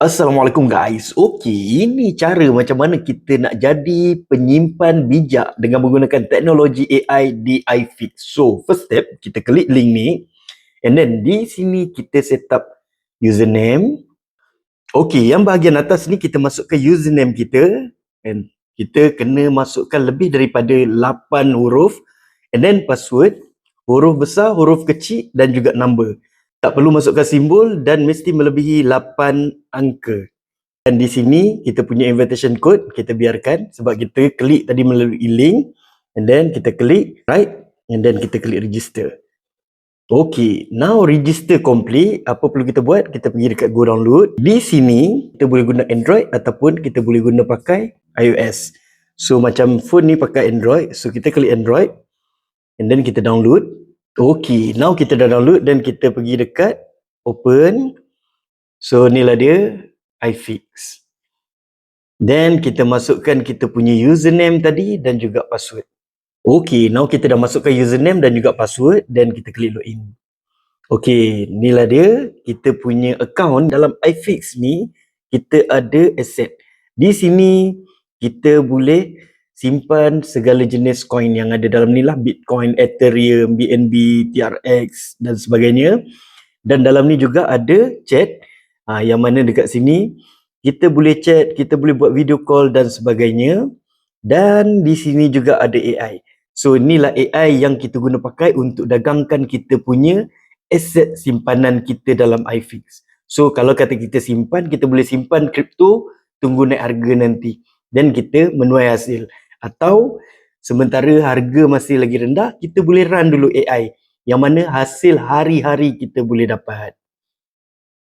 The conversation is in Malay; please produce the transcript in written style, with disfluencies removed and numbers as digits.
Assalamualaikum guys. Okey, ini cara macam mana kita nak jadi penyimpan bijak dengan menggunakan teknologi AI di iFix. So, first step, kita klik link ni and then di sini kita set up username. Okey, yang bahagian atas ni kita masukkan username kita and kita kena masukkan lebih daripada 8 huruf and then password, huruf besar, huruf kecil dan juga number. Tak perlu masukkan simbol dan mesti melebihi 8 angka. Dan di sini kita punya invitation code, kita biarkan sebab kita klik tadi melalui link and then kita klik right and then kita klik register. Okay, now register complete. Apa perlu kita buat? Kita pergi dekat go download. Di sini kita boleh guna Android ataupun kita boleh guna pakai iOS. So macam phone ni pakai Android, so kita klik Android and then kita download. Okay, now kita dah download dan kita pergi dekat open. So inilah dia iFix. Then kita masukkan kita punya username tadi dan juga password. Okay, now kita dah masukkan username dan juga password dan kita klik login. Okay, inilah dia kita punya account dalam iFix ni. Kita ada asset. Di sini kita boleh simpan segala jenis coin yang ada dalam ni lah, Bitcoin, Ethereum, BNB, TRX dan sebagainya. Dan dalam ni juga ada chat yang mana dekat sini kita boleh chat, kita boleh buat video call dan sebagainya. Dan di sini juga ada AI. So inilah AI yang kita guna pakai untuk dagangkan kita punya aset simpanan kita dalam iFix. So kalau kata kita simpan, kita boleh simpan kripto, tunggu naik harga nanti dan kita menuai hasil. Atau sementara harga masih lagi rendah, kita boleh run dulu AI yang mana hasil hari-hari kita boleh dapat.